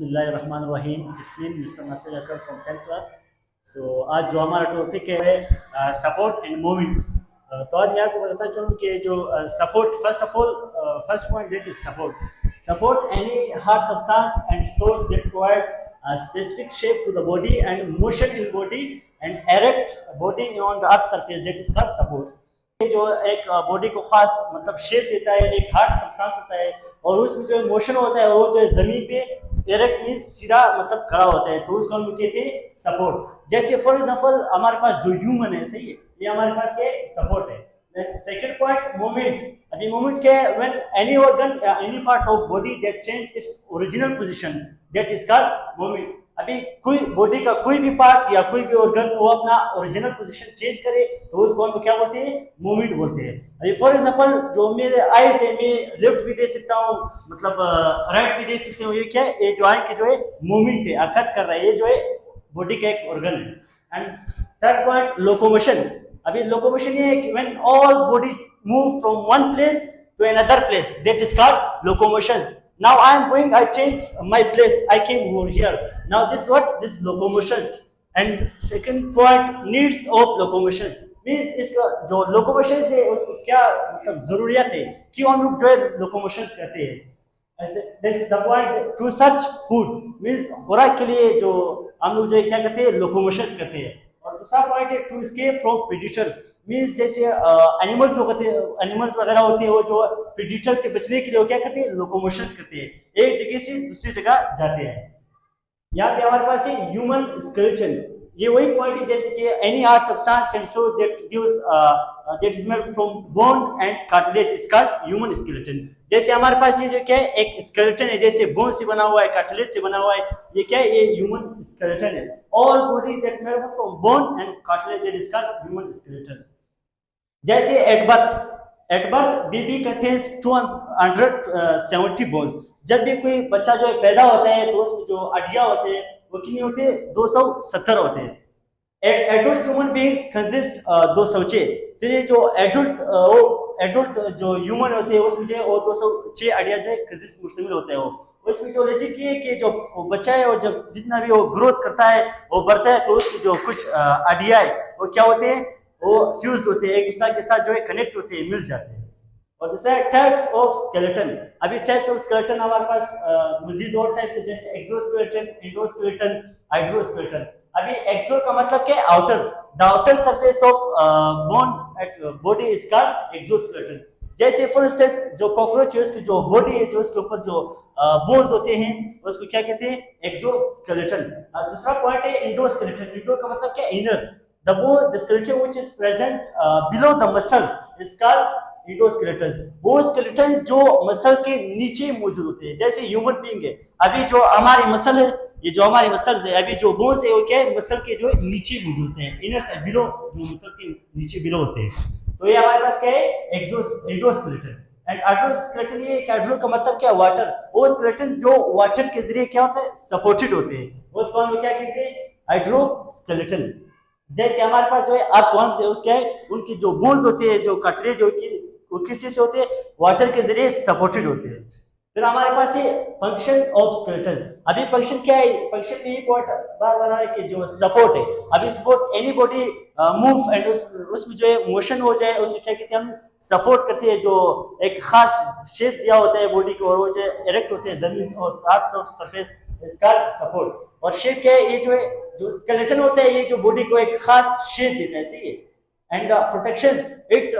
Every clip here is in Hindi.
बिस्मिल्लाहिर्रहमानिर्रहीम। इस्मीन mister Nasir Akram from 10th class. आज जो हमारा टॉपिक है सपोर्ट एंड मूवमेंट। तो आज मैं आपको बताता चलूँ कि जो support, first of all, first point that is support any hard substance and source that provides specific shape to the body and motion in body and erect body on the earth surface, that is called supports। ये जो एक बॉडी को खास मतलब शेप देता है, एक हार्ड सब्सटेंस होता है और उसमें जो मोशन होता है वो जो है जमीन पे डायरेक्ट मींस सीधा मतलब खड़ा होता है, तो उसको हम कहते हैं सपोर्ट। जैसे फॉर एग्जांपल हमारे पास जो ह्यूमन है, सही है, ये हमारे पास ये सपोर्ट है। Second point movement. अभी मूवमेंट क्या है? When any organ any part of body that change its original position, that is called movement. अभी कोई बॉडी का कोई भी पार्ट या कोई भी ऑर्गन वो अपना ओरिजिनल पोजीशन चेंज करे तो उसको हम क्या बोलते हैं? मूवमेंट बोलते हैं। अभी फॉर एग्जांपल जो मेरे आई से मैं लेफ्ट भी दे सकता हूँ, मतलब राइट भी दे सकते हूँ, ये क्या है? ये जो आई की जो है मूवमेंट है, हरकत कर रहा है, ये जो है बॉडी का एक ऑर्गन है। And third point locomotion. अभी लोकोमोशन ये है कि when all body move from one place to another place, that is called locomotions. Now I am going, I changed my place, I came over here. Now this what? This locomotions. And second point, needs of locomotions means इसका जो locomotions है उसको क्या मतलब जरूरियत है, क्यों हम लोग जो है locomotions करते हैं। ऐसे this the point to search food means खुराक के लिए जो हम लोग जो है क्या करते हैं? locomotions करते हैं। और दूसरा पॉइंट है to escape from predators means जैसे एनिमल्स एनिमल्स वगैरह होते हैं वो जो प्रेडेटर से बचने के लिए वो क्या करते हैं? लोकोमोशंस करते हैं, एक जगह से दूसरी जगह जाते हैं। यहाँ पे हमारे पास है ह्यूमन स्केलेटन। ये वही पॉइंट है जैसे कि any hard substance and so that gives that is made from bone and cartilage is called human skeleton. जैसे हमारे पास ये जो क्या है? एक स्केलेटन है, जैसे बोन से बना हुआ है, कार्टिलेज से बना हुआ है, ये क्या है? ये ह्यूमन स्केलेटन है। All body that made from bone and cartilage that is called human skeleton. जैसे at birth baby contains 270 bones. जब भी कोई बच्चा जो है पैदा होता है तो उसमें जो हड्डियां होते हैं वो कितनी होते हैं? 270 होते हैं। Adult human beings consist 206। फिर ये जो एडल्ट जो ह्यूमन होते हैं उसमें जो है वो 206 हड्डियां जो है कंसिस्ट मुश्तमिल होते हैं। वो इसमें जो लॉजिक ये है कि जो बच्चा है वो जब जितना भी वो ग्रोथ करता है, वो बढ़ता है, तो उसकी जो कुछ हड्डियां है वो क्या होते हैं? वो फ्यूज होते हैं, एक दूसरे के साथ जो है कनेक्ट होते हैं, मिल जाते हैं। और दूसरा टाइप्स ऑफ स्केलेटन। अभी टाइप्स ऑफ स्केलेटन हमारे पास मजीद और टाइप्स है, जैसे एक्सोस्केलेटन, एंडोस्केलेटन, हाइड्रोस्केलेटन। अभी एक्सो का मतलब क्या है? Outer, the outer surface of bone at body is called exoskeleton. जैसे फॉर इंस्टेंस जो कॉकरोच है उसकी जो बॉडी है, जो उसके ऊपर जो बोन्स होते हैं उसको क्या कहते हैं? एक्सोस्केलेटन। दूसरा पॉइंट है इंडोस्केलेटन। इंडो का मतलब क्या? Inner. The skeleton which is present below the muscles is called endoskeleton। वो skeleton जो मसल्स के नीचे मौजूद होते हैं, जैसे ह्यूमन बीइंग है, अभी जो हमारी मसल है, ये जो हमारी मसल्स है, अभी जो बोन्स है वो क्या है? मसल के जो है नीचे मौजूद होते हैं, इनर साइड बिलो, जो मसल के नीचे बिलो होते हैं। तो ये हमारे पास क्या है? एंडोस्केलेटन। एंड हाइड्रोस्केलेटन, ये हाइड्रो का मतलब क्या? वाटर। वो स्केलेटन जो वाटर के जरिए क्या होता है? सपोर्टेड होते हैं, उसको हम क्या कहते हैं? हाइड्रोस्केलेटन। जैसे हमारे पास जो है अर्थवर्म्स है, उसके उनकी जो बोन्स होते हैं, जो कार्टिलेज वो किस चीज से होते हैं? वाटर के जरिए सपोर्टेड होते हैं। फिर हमारे पास है फंक्शन ऑफ स्केलेटन। अभी फंक्शन क्या है? फंक्शन में ये पॉइंट बार बार आ रहा है कि जो सपोर्ट है, अभी support any body move and उसमें जो है मोशन हो जाए, उसको क्या कहते हैं? हम सपोर्ट करते हैं। जो एक खास शेप दिया होता है बॉडी को और वो जो इरेक्ट होते हैं जमीन और अर्थ सरफेस, इसका सपोर्ट। और शेप क्या है? ये जो है जो स्केलेटन होता है, ये जो बॉडी को एक खास शेप देता है, सही है। And protections, it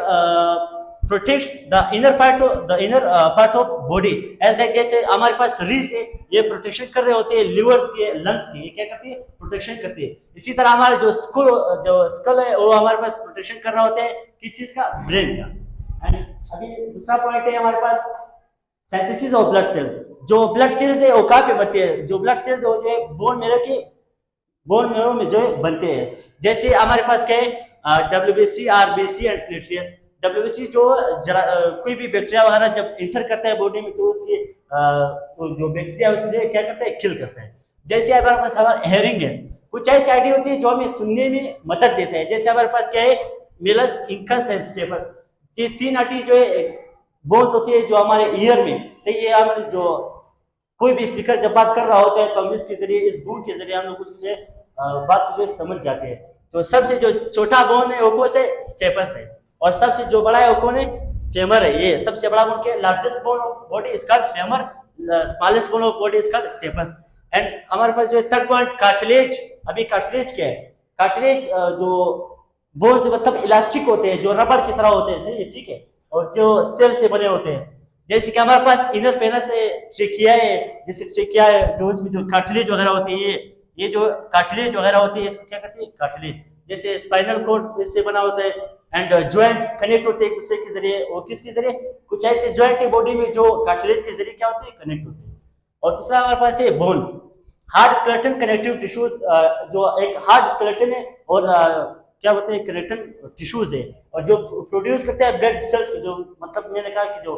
protects the inner part of body. As like जैसे हमारे पास रिब्स है, ये प्रोटेक्शन कर रहे होते हैं लिवर्स के, लंग्स के, ये क्या करती है? प्रोटेक्शन करती है। इसी तरह हमारे जो स्कल है वो हमारे पास प्रोटेक्शन कर रहा होता है, किस चीज का? ब्रेन का। एंड अभी दूसरा पॉइंट है हमारे पास सिंथेसिस ऑफ ब्लड सेल्स। जो ब्लड सेल्स है वो कहाँ पे बनते हैं? जो ब्लड सेल्स है वो जो है बोन मैरो में जो है बनते हैं। जैसे हमारे पास क्या है? WBC, RBC and platelets. WBC जो कोई भी बैक्टीरिया वगैरह जब इंटर करता है बॉडी में तो उसकी जो बैक्टीरिया उसमें क्या करता है? किल करता है। जैसे हमारे पास हमारा हेयरिंग है, कुछ ऐसी आइडिया होती है जो हमें सुनने में मदद देता है। जैसे हमारे पास क्या है? मिलस, इंकस एंड स्टेपस। ये तीन हड्डी जो है बोन्स होती है जो हमारे ईयर में, सही है, हमारे जो कोई भी स्पीकर जब बात कर रहा होता है तो हम इसके जरिए, इस बोन के जरिए हम लोग उसको जो है बात को जो है समझ जाते हैं। तो सबसे जो छोटा बोन है वो कौन से स्टेपस है, और सबसे जो बड़ा है वो कौन है, फेमर है। ये सबसे बड़ा बोन के largest bone of body is called femur, smallest bone of body is called stapes. And हमारे पास जो है थर्ड पॉइंट कार्टिलेज। अभी कार्टिलेज क्या है? कार्टिलेज जो बोन्स मतलब इलास्टिक होते हैं, जो रबड़ की तरह होते हैं, सही है, ठीक है, और जो सेल से बने होते हैं। जैसे कि हमारे पास इनर फेनस है, ट्रेकिया है, जैसे ट्रेकिया है जो उसमें जो कार्टिलेज वगैरह होती है, ये जो कार्टिलेज वगैरह होती है इसको क्या कहते हैं, कार्टिलेज। जैसे स्पाइनल कोड इससे बना होता है, एंड जॉइंट्स कनेक्ट होते हैं एक दूसरे के जरिए, और किसके जरिए, कुछ ऐसे जॉइंट है बॉडी में जो कार्टिलेज के जरिए क्या होते हैं, कनेक्ट होते हैं। और दूसरा हमारे पास है bone, hard skeleton connective tissues, जो एक हार्ड स्केलेटन है और क्या बोलते हैं, कनेक्टिव टिश्यूज है, और जो प्रोड्यूस करते हैं ब्लड सेल्स, जो मतलब मैंने कहा कि जो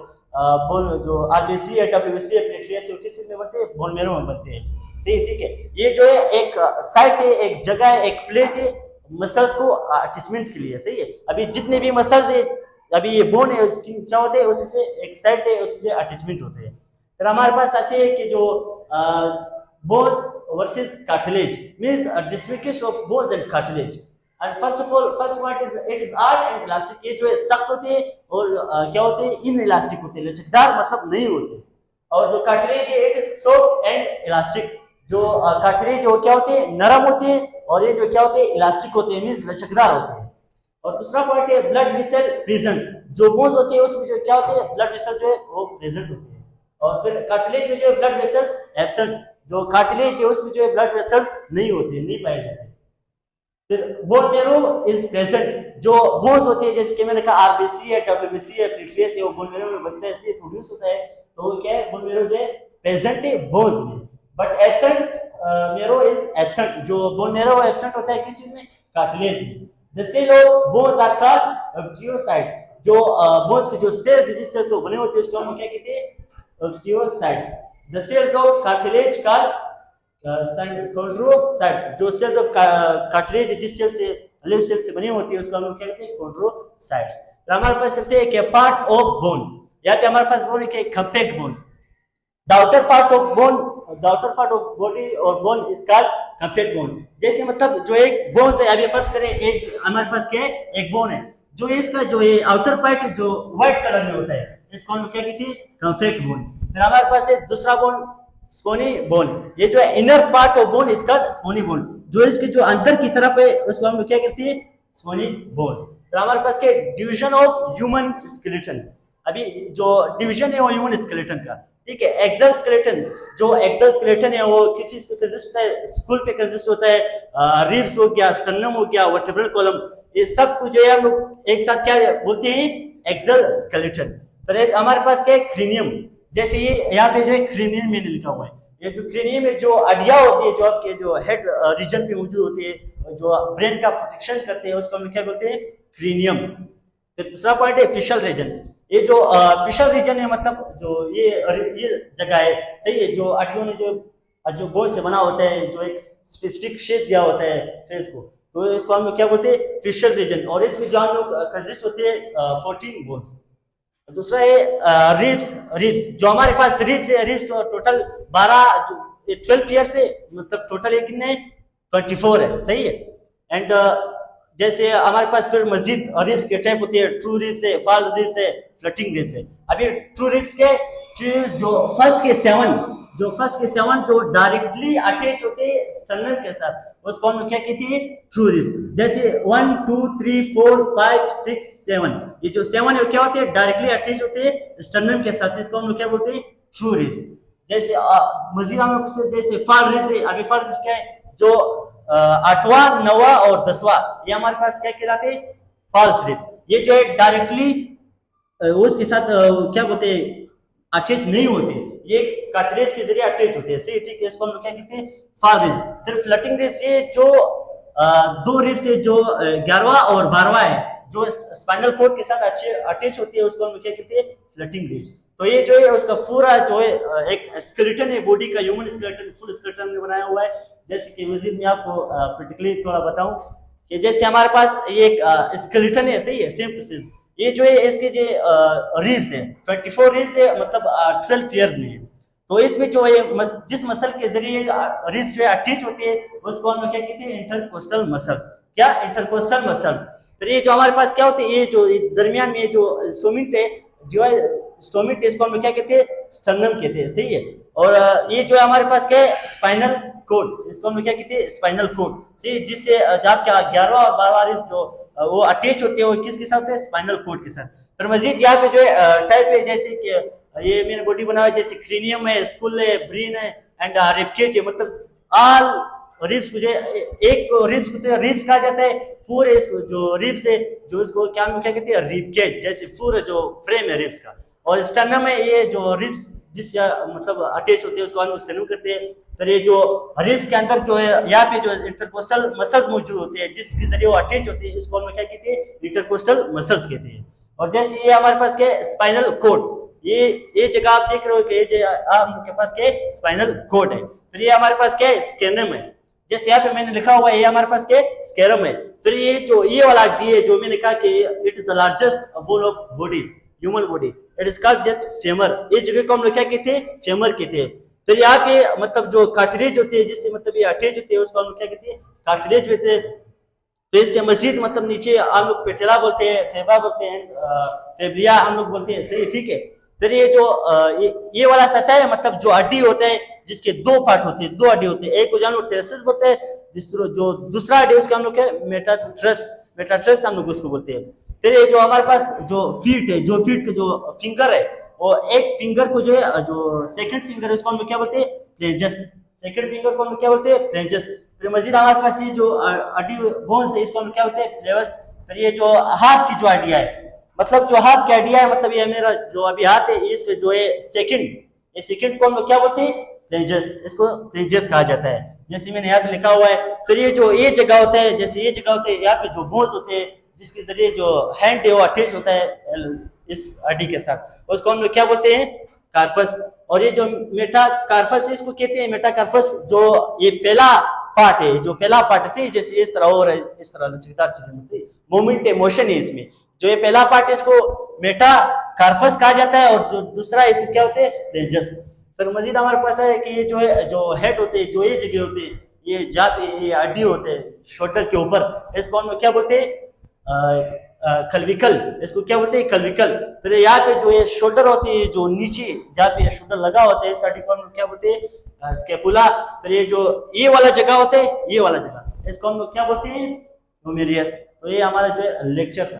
बोन जो आरबीसी है, डब्ल्यूबीसी है, प्लेटलेट्स है, किस चीज में बनते हैं, बोन मैरो में बनते हैं, सही, ठीक है। ये जो है एक साइट है, एक जगह है, एक प्लेस है मसल्स को अटैचमेंट के लिए, सही है। अभी जितने भी मसल्स है, अभी ये बोन है, क्या होते हैं, उससे एक साइट है, उसके अटैचमेंट होते हैं। फिर हमारे पास आते हैं कि जो bones versus cartilage means a distribution of bones and cartilage. And first of all, first one is it is hard and elastic. ये जो है सख्त होते हैं और क्या होते हैं, इनइलास्टिक होते हैं, लचकदार मतलब नहीं होते। और जो कार्टिलेज है it is soft and elastic. जो कार्टिलेज जो क्या होते हैं, नरम होते हैं, और ये जो क्या होते हैं, इलास्टिक होते हैं, मींस लचकदार होते हैं। और दूसरा पॉइंट है ब्लड वेसल प्रेजेंट। जो बोन्स होते हैं उसमें जो क्या होते हैं, ब्लड वेसल जो है वो प्रेजेंट होते हैं। और फिर कार्टिलेज में जो है ब्लड वेसल्स एब्सेंट। जो कार्टिलेज है उसमें जो है ब्लड वेसल्स नहीं होते, नहीं पाए जाते। फिर बोन मैरो इज प्रेजेंट। जो बोन्स होते हैं जैसे कि मैंने कहा आरबीसी है, डब्ल्यूबीसी है, प्लेटलेट्स है, वो बोन मैरो में बनते हैं, इससे प्रोड्यूस होता है। तो क्या है, बोन मैरो जो है प्रेजेंट है बोन्स में, but absent marrow is absent. जो बोन मैरो एब्सेंट होता है किस चीज में, कार्टिलेज में। The cell of bones are called osteocytes. जो बोन्स के जो सेल्स जिस सेल से बने होते हैं उसको हम क्या कहते हैं, ऑब्ट्यूसाइट्स। The cells of cartilage called chondrocytes। जो cells of cartilage जिस सेल से, लिव सेल से बनी होती है उसको हम लोग क्या कहते हैं, chondrocytes। तो हमारे पास चलते हैं कि पार्ट ऑफ बोन, यहाँ पे हमारे पास बोन है कि compact bone. The outer part of bone, the outer part of body और bone is called compact bone. जैसे मतलब जो एक बोन है, अभी फर्ज करें एक हमारे पास क्या है, एक बोन है, जो इसका जो है आउटर पार्ट जो व्हाइट कलर में होता है, इसको हम क्या कहते हैं, कंपैक्ट बोन। फिर हमारे पास है दूसरा बोन, स्पोनी बोन। ये जो है इनर पार्ट ऑफ बोन इसका स्पोनी बोन। जो इसके जो अंदर की तरफ है उसको हम क्या करते हैं, स्पोनी बोन्स। फिर हमारे पास के डिवीजन ऑफ ह्यूमन स्केलेटन। अभी जो डिवीजन है वो ह्यूमन स्केलेटन का, ठीक है। एक्सल स्केलेटन, जो एक्सल स्केलेटन है वो किस चीज पे कंसिस्ट होता है, स्कूल पे कंसिस्ट होता है। रिब्स हो गया, स्टर्नम हो गया, वर्टेब्रल कॉलम, ये सब कुछ जो है हम लोग एक साथ क्या बोलते हैं, एक्सल स्केलेटन। फिर हमारे पास क्या है, क्रीनियम। जैसे ये यहाँ पे जो है क्रीनियम में लिखा हुआ है, ये जो क्रीनियम में जो अडिया होती है, जो आपके जो हेड रीजन पे मौजूद होती है, जो ब्रेन का प्रोटेक्शन करते हैं, उसको हम क्या बोलते हैं, क्रीनियम। फिर दूसरा पॉइंट है फिशल रीजन। ये जो फिशल रीजन है मतलब जो ये जगह है, सही है, जो अडियों ने जो बोन से बना होता है, जो एक स्पेसिफिक शेप दिया होता है फेस को, तो इसको हम क्या बोलते हैं, फिशल रीजन। और इसमें जो हम लोग कंसिस्ट होते हैं 14 बोन्स। दूसरा है रिब्स। रिब्स जो हमारे पास रिब्स है, रिब्स टोटल 12 ईयर से मतलब टोटल कितने 24 है, सही है। एंड जैसे हमारे पास फिर मस्जिद रिब्स के टाइप होती है, ट्रू रिब्स है, फॉल्स रिब्स है, फ्लटिंग रिब्स है। अभी ट्रू रिब्स के जो फर्स्ट के 7 जो डायरेक्टली अटैच होते हैं स्टर्नम के साथ, उसको हम क्या कहते हैं, ट्रू रिब्स। जैसे 1 2 3 4 5 6 7, ये जो 7 है क्या होते हैं, डायरेक्टली अटैच होते हैं स्टर्नम के साथ, इसको हम लोग क्या बोलते हैं, ट्रू रिब्स। जैसे मजीद हम लोग जैसे फॉल रिब्स है। अभी फॉल रिब्स क्या है, जो 8वां 9वां और 10वां, ये हमारे पास क्या कहलाते हैं, फॉल्स रिब्स। ये जो है डायरेक्टली उसके साथ क्या बोलते हैं, अटैच नहीं होते, ये कार्टिलेज के जरिए अटैच होते हैं, सही, ठीक है। इसको हम लोग क्या कहते हैं, फॉल रिब्स। फिर फ्लटिंग रिब्स, ये जो 2 रिब्स है, जो 11वां और 12वां है, जो स्पाइनल कॉर्ड के साथ अटैच होती है, उसको हम क्या कहते हैं, फ्लटिंग रिब्स। तो ये जो है उसका पूरा जो है एक स्केलेटन है बॉडी का, ह्यूमन स्केलेटन, फुल स्केलेटन में बनाया हुआ है। जैसे कि मजीद मैं आपको पर्टिकुलरली थोड़ा बताऊं कि जैसे हमारे पास ये एक स्केलेटन है, सही है, सेम टू सेम। ये जो है इसके जो रिब्स है 24 रिब्स है, मतलब 12 ईयर्स में है। तो इसमें जो है जिस मसल के जरिए रिब्स जो है अटैच होती है उसको हम लोग क्या कहते हैं, इंटरकोस्टल मसल्स। क्या? Intercostal muscles. फिर ये जो हमारे पास क्या होते हैं, ये जो दरमियान में जो स्टोमिट है, जो है स्टोमिट, इसको हम लोग क्या कहते हैं, स्टर्नम कहते हैं, सही है। और ये जो है हमारे पास क्या है, स्पाइनल कोड, इसको हम लोग क्या कहते हैं, स्पाइनल कोड, सही, जिससे जब क्या 11वां और 12वां रिब जो वो अटैच होते हैं वो किसके साथ होते हैं, स्पाइनल कोड के साथ। फिर मजीद यहाँ पे जो है टाइप है, जैसे कि ये मेरे बॉडी बना हुआ है, जैसे क्रीनियम है, स्कुल है, ब्रेन है एंड रिबकेज है, मतलब ऑल रिब्स को जो एक रिब्स को तो रिब्स कहा जाता है, पूरे इसको जो रिब्स है जो इसको क्या हम क्या कहते हैं, रिबकेज, जैसे पूरा जो फ्रेम है रिब्स का। और स्टर्नम है, ये जो रिब्स जिस मतलब अटैच होते हैं उसको हम स्टर्नम करते हैं। फिर ये जो रिब्स के अंदर जो है यहाँ पे जो इंटरकोस्टल मसल्स मौजूद होते हैं जिसके जरिए वो अटैच होते हैं, इसको हम क्या कहते हैं, इंटरकोस्टल मसल्स कहते हैं। और जैसे ये हमारे पास क्या है, स्पाइनल कोड, ये जगह आप देख रहे हो कि ये आपके पास क्या है, स्पाइनल कोड है। फिर ये हमारे पास क्या है, स्केनम है, जैसे यहाँ पे मैंने लिखा हुआ है, ये हमारे पास क्या है, स्केरम है। फिर ये जो ये वाला डी है, जो मैंने कहा कि it is the largest bone of body, human body, it is called just femur, ये जगह को हम लोग क्या कहते हैं, फेमर कहते हैं। फिर यहाँ पे मतलब जो कार्टिलेज होते हैं, जिससे मतलब ये अटैच होते हैं, उसको हम लोग क्या कहते हैं, कार्टिलेज कहते हैं। तो इससे मजीद मतलब नीचे हम लोग पेटेला बोलते हैं, ट्रेबा बोलते हैं, फेब्रिया हम लोग बोलते हैं, सही, ठीक है। फिर ये जो ये वाला सतह है, मतलब जो हड्डी होता है जिसके दो पार्ट होते हैं, दो हड्डी होते हैं, एक को हम लोग टेरेसिस बोलते हैं, जो दूसरा हड्डी उसको हम लोग क्या, मेटाट्रस हम लोग उसको बोलते हैं। फिर ये जो हमारे पास जो फीट है, जो फीट के जो फिंगर है, वो एक फिंगर को जो है, जो सेकंड फिंगर है उसको हम लोग क्या बोलते हैं, फ्लेंजस, सेकंड फिंगर को हम लोग क्या बोलते हैं, फ्लेंजस। फिर मजीद हमारे पास ये जो हड्डी बोन्स है, इसको हम लोग क्या बोलते हैं, फ्लेवस। फिर ये जो हाथ की जो हड्डियां है, मतलब जो हाथ की हड्डियां है, मतलब ये मेरा जो अभी हाथ है, इसको जो है सेकंड, ये सेकंड को हम लोग क्या बोलते हैं, फ्लेंजस, इसको फ्लेंजस कहा जाता है, जैसे मैंने यहाँ पे लिखा हुआ है। फिर ये जो ये जगह होता है, जैसे ये जगह होते हैं, यहाँ पे जो बोन्स होते हैं जिसके जरिए जो हैंड है वो अटैच होता है इस हड्डी के साथ, उसको हम लोग क्या बोलते हैं, कार्पस। और ये जो मेटाकार्पस इसको कहते हैं, मेटाकार्पस, जो ये पहला पार्ट है, जो पहला पार्ट से जैसे इस तरह हो रहा है, इस तरह लचकदार चीजें होती है, मूवमेंट है, मोशन है इसमें, जो ये पहला पार्ट है इसको मेटाकार्पस कहा जाता है, और जो दूसरा है इसको क्या होते हैं, फ्लेंजस। फिर मजीद हमारे पास है कि ये जो है, जो हेड होते हैं, जो ये जगह होते हैं, ये जहाँ पे ये हड्डी होते हैं शोल्डर के ऊपर, इसको हम क्या बोलते हैं, कल्विकल, इसको क्या बोलते हैं, कल्विकल। फिर यहाँ पे जो ये शोल्डर होते हैं, जो नीचे जहाँ पे शोल्डर लगा होता है, इस हड्डी को हम क्या बोलते हैं, स्केपुला। फिर ये जो ये वाला जगह होता है, ये वाला जगह, इसको हम लोग क्या बोलते हैं, ह्यूमेरियस। तो ये हमारा जो है लेक्चर